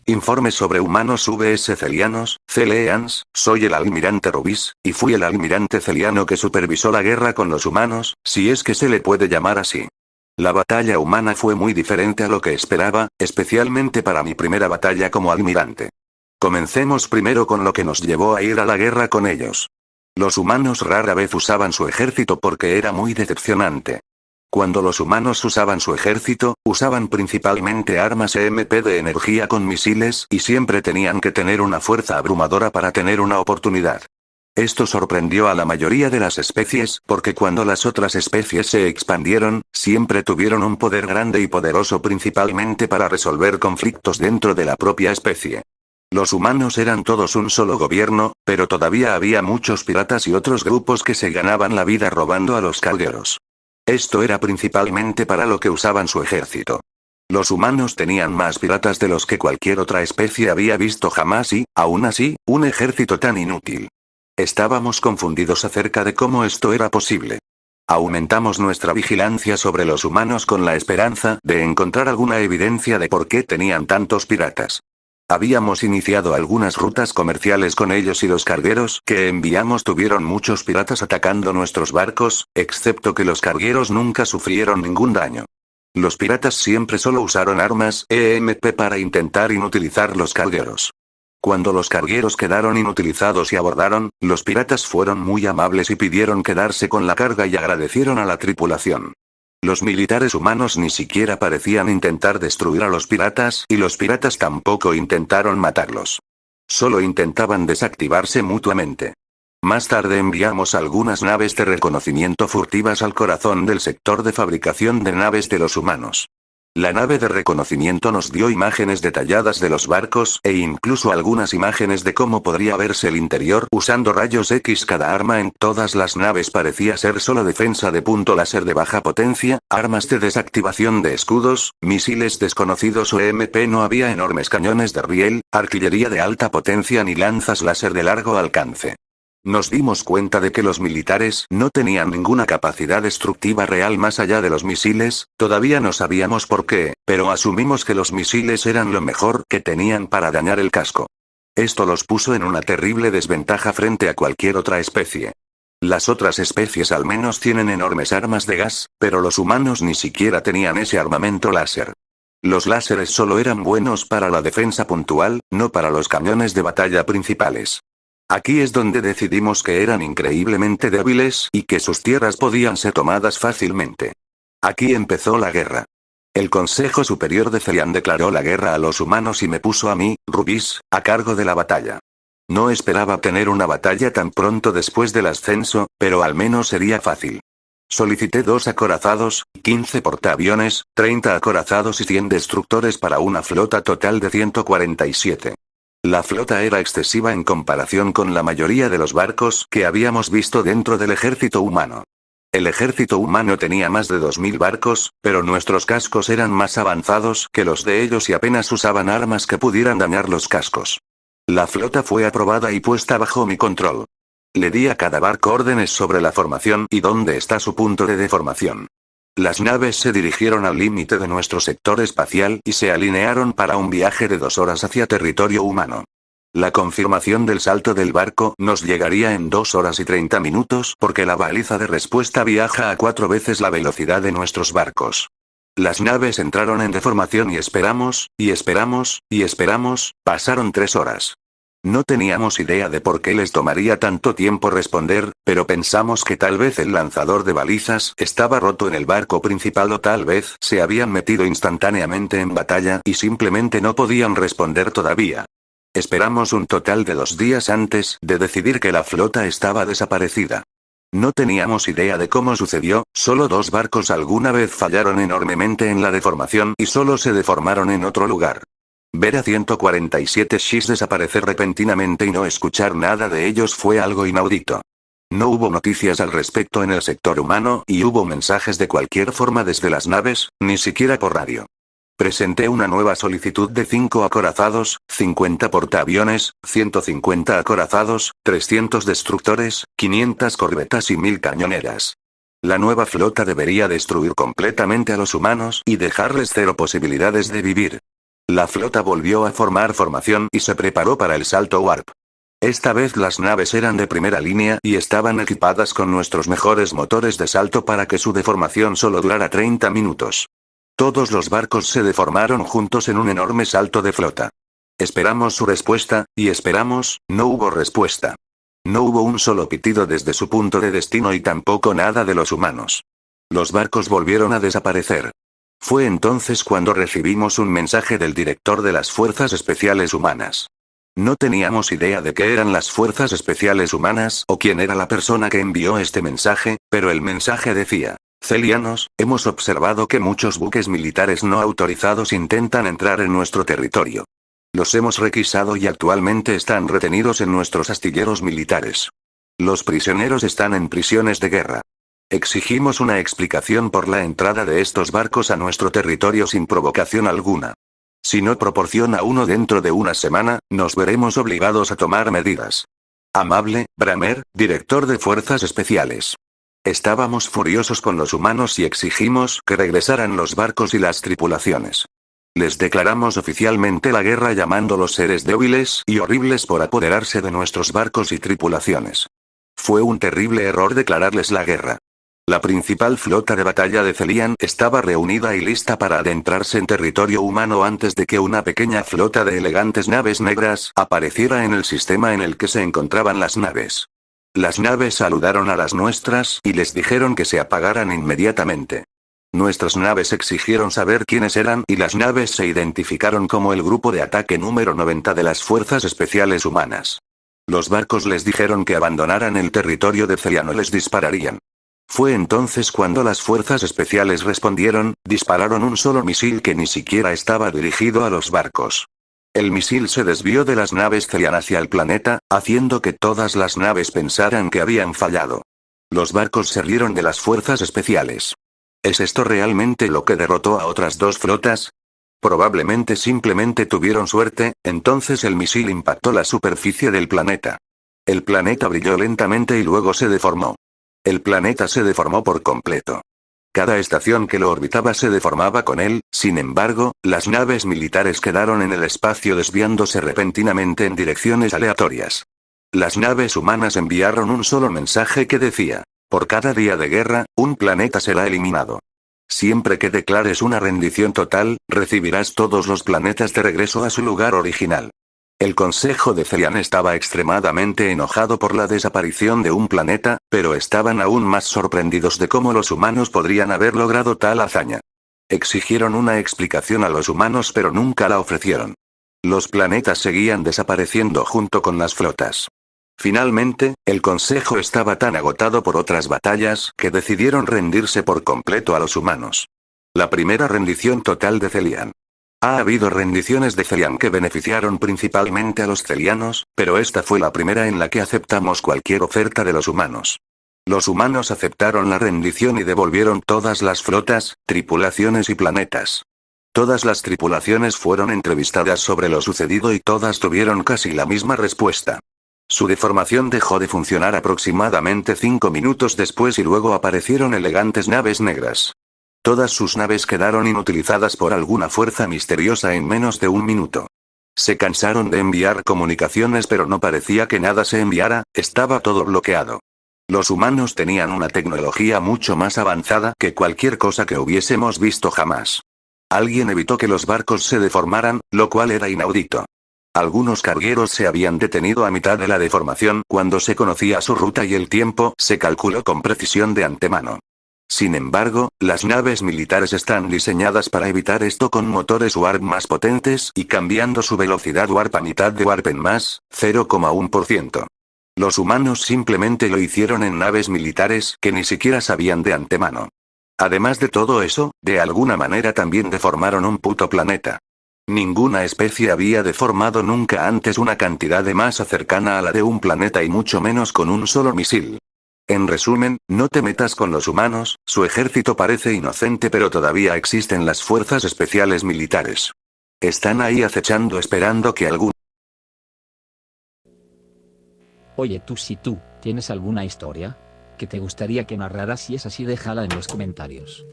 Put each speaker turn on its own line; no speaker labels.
Informe sobre humanos vs celianos, Celeans, soy el almirante Rubis, y fui el almirante celiano que supervisó la guerra con los humanos, si es que se le puede llamar así. La batalla humana fue muy diferente a lo que esperaba, especialmente para mi primera batalla como almirante. Comencemos primero con lo que nos llevó a ir a la guerra con ellos. Los humanos rara vez usaban su ejército porque era muy decepcionante. Cuando los humanos usaban su ejército, usaban principalmente armas EMP de energía con misiles y siempre tenían que tener una fuerza abrumadora para tener una oportunidad. Esto sorprendió a la mayoría de las especies porque cuando las otras especies se expandieron, siempre tuvieron un poder grande y poderoso principalmente para resolver conflictos dentro de la propia especie. Los humanos eran todos un solo gobierno, pero todavía había muchos piratas y otros grupos que se ganaban la vida robando a los cargueros. Esto era principalmente para lo que usaban su ejército. Los humanos tenían más piratas de los que cualquier otra especie había visto jamás y, aún así, un ejército tan inútil. Estábamos confundidos acerca de cómo esto era posible. Aumentamos nuestra vigilancia sobre los humanos con la esperanza de encontrar alguna evidencia de por qué tenían tantos piratas. Habíamos iniciado algunas rutas comerciales con ellos y los cargueros que enviamos tuvieron muchos piratas atacando nuestros barcos, excepto que los cargueros nunca sufrieron ningún daño. Los piratas siempre solo usaron armas EMP para intentar inutilizar los cargueros. Cuando los cargueros quedaron inutilizados y abordaron, los piratas fueron muy amables y pidieron quedarse con la carga y agradecieron a la tripulación. Los militares humanos ni siquiera parecían intentar destruir a los piratas y los piratas tampoco intentaron matarlos. Solo intentaban desactivarse mutuamente. Más tarde enviamos algunas naves de reconocimiento furtivas al corazón del sector de fabricación de naves de los humanos. La nave de reconocimiento nos dio imágenes detalladas de los barcos e incluso algunas imágenes de cómo podría verse el interior usando rayos X. Cada arma en todas las naves parecía ser solo defensa de punto láser de baja potencia, armas de desactivación de escudos, misiles desconocidos o EMP. No había enormes cañones de riel, artillería de alta potencia ni lanzas láser de largo alcance. Nos dimos cuenta de que los militares no tenían ninguna capacidad destructiva real más allá de los misiles, todavía no sabíamos por qué, pero asumimos que los misiles eran lo mejor que tenían para dañar el casco. Esto los puso en una terrible desventaja frente a cualquier otra especie. Las otras especies al menos tienen enormes armas de gas, pero los humanos ni siquiera tenían ese armamento láser. Los láseres solo eran buenos para la defensa puntual, no para los cañones de batalla principales. Aquí es donde decidimos que eran increíblemente débiles y que sus tierras podían ser tomadas fácilmente. Aquí empezó la guerra. El Consejo Superior de Celian declaró la guerra a los humanos y me puso a mí, Rubis, a cargo de la batalla. No esperaba tener una batalla tan pronto después del ascenso, pero al menos sería fácil. Solicité 2 acorazados, 15 portaaviones, 30 acorazados y 100 destructores para una flota total de 147. La flota era excesiva en comparación con la mayoría de los barcos que habíamos visto dentro del ejército humano. El ejército humano tenía más de 2000 barcos, pero nuestros cascos eran más avanzados que los de ellos y apenas usaban armas que pudieran dañar los cascos. La flota fue aprobada y puesta bajo mi control. Le di a cada barco órdenes sobre la formación y dónde está su punto de deformación. Las naves se dirigieron al límite de nuestro sector espacial y se alinearon para un viaje de 2 horas hacia territorio humano. La confirmación del salto del barco nos llegaría en 2 horas y 30 minutos porque la baliza de respuesta viaja a 4 veces la velocidad de nuestros barcos. Las naves entraron en deformación y esperamos, y esperamos, y esperamos, pasaron 3 horas. No teníamos idea de por qué les tomaría tanto tiempo responder, pero pensamos que tal vez el lanzador de balizas estaba roto en el barco principal o tal vez se habían metido instantáneamente en batalla y simplemente no podían responder todavía. Esperamos un total de 2 días antes de decidir que la flota estaba desaparecida. No teníamos idea de cómo sucedió, solo 2 barcos alguna vez fallaron enormemente en la deformación y solo se deformaron en otro lugar. Ver a 147 Shis desaparecer repentinamente y no escuchar nada de ellos fue algo inaudito. No hubo noticias al respecto en el sector humano y hubo mensajes de cualquier forma desde las naves, ni siquiera por radio. Presenté una nueva solicitud de 5 acorazados, 50 portaaviones, 150 acorazados, 300 destructores, 500 corbetas y 1000 cañoneras. La nueva flota debería destruir completamente a los humanos y dejarles 0 posibilidades de vivir. La flota volvió a formar formación y se preparó para el salto warp. Esta vez las naves eran de primera línea y estaban equipadas con nuestros mejores motores de salto para que su deformación solo durara 30 minutos. Todos los barcos se deformaron juntos en un enorme salto de flota. Esperamos su respuesta, y esperamos, no hubo respuesta. No hubo un solo pitido desde su punto de destino y tampoco nada de los humanos. Los barcos volvieron a desaparecer. Fue entonces cuando recibimos un mensaje del director de las Fuerzas Especiales Humanas. No teníamos idea de qué eran las Fuerzas Especiales Humanas o quién era la persona que envió este mensaje, pero el mensaje decía: Celianos, hemos observado que muchos buques militares no autorizados intentan entrar en nuestro territorio. Los hemos requisado y actualmente están retenidos en nuestros astilleros militares. Los prisioneros están en prisiones de guerra. Exigimos una explicación por la entrada de estos barcos a nuestro territorio sin provocación alguna. Si no proporciona uno dentro de una semana, nos veremos obligados a tomar medidas. Amable, Bramer, director de Fuerzas Especiales. Estábamos furiosos con los humanos y exigimos que regresaran los barcos y las tripulaciones. Les declaramos oficialmente la guerra llamándolos seres débiles y horribles por apoderarse de nuestros barcos y tripulaciones. Fue un terrible error declararles la guerra. La principal flota de batalla de Celian estaba reunida y lista para adentrarse en territorio humano antes de que una pequeña flota de elegantes naves negras apareciera en el sistema en el que se encontraban las naves. Las naves saludaron a las nuestras y les dijeron que se apagaran inmediatamente. Nuestras naves exigieron saber quiénes eran y las naves se identificaron como el grupo de ataque número 90 de las Fuerzas Especiales Humanas. Los barcos les dijeron que abandonaran el territorio de Celian o les dispararían. Fue entonces cuando las fuerzas especiales respondieron, dispararon un solo misil que ni siquiera estaba dirigido a los barcos. El misil se desvió de las naves Celian hacia el planeta, haciendo que todas las naves pensaran que habían fallado. Los barcos se rieron de las fuerzas especiales. ¿Es esto realmente lo que derrotó a otras dos flotas? Probablemente simplemente tuvieron suerte, entonces el misil impactó la superficie del planeta. El planeta brilló lentamente y luego se deformó. El planeta se deformó por completo. Cada estación que lo orbitaba se deformaba con él, sin embargo, las naves militares quedaron en el espacio desviándose repentinamente en direcciones aleatorias. Las naves humanas enviaron un solo mensaje que decía: por cada día de guerra, un planeta será eliminado. Siempre que declares una rendición total, recibirás todos los planetas de regreso a su lugar original. El Consejo de Celian estaba extremadamente enojado por la desaparición de un planeta, pero estaban aún más sorprendidos de cómo los humanos podrían haber logrado tal hazaña. Exigieron una explicación a los humanos pero nunca la ofrecieron. Los planetas seguían desapareciendo junto con las flotas. Finalmente, el Consejo estaba tan agotado por otras batallas que decidieron rendirse por completo a los humanos. La primera rendición total de Celian. Ha habido rendiciones de Celian que beneficiaron principalmente a los celianos, pero esta fue la primera en la que aceptamos cualquier oferta de los humanos. Los humanos aceptaron la rendición y devolvieron todas las flotas, tripulaciones y planetas. Todas las tripulaciones fueron entrevistadas sobre lo sucedido y todas tuvieron casi la misma respuesta. Su deformación dejó de funcionar aproximadamente 5 minutos después y luego aparecieron elegantes naves negras. Todas sus naves quedaron inutilizadas por alguna fuerza misteriosa en menos de un minuto. Se cansaron de enviar comunicaciones pero no parecía que nada se enviara, estaba todo bloqueado. Los humanos tenían una tecnología mucho más avanzada que cualquier cosa que hubiésemos visto jamás. Alguien evitó que los barcos se deformaran, lo cual era inaudito. Algunos cargueros se habían detenido a mitad de la deformación cuando se conocía su ruta y el tiempo se calculó con precisión de antemano. Sin embargo, las naves militares están diseñadas para evitar esto con motores warp más potentes y cambiando su velocidad warp a mitad de warp en más, 0,1%. Los humanos simplemente lo hicieron en naves militares que ni siquiera sabían de antemano. Además de todo eso, de alguna manera también deformaron un puto planeta. Ninguna especie había deformado nunca antes una cantidad de masa cercana a la de un planeta y mucho menos con un solo misil. En resumen, no te metas con los humanos, su ejército parece inocente pero todavía existen las fuerzas especiales militares. Están ahí acechando esperando que algún...
Oye si tú, ¿tienes alguna historia que te gustaría que narrara? Si es así déjala en los comentarios.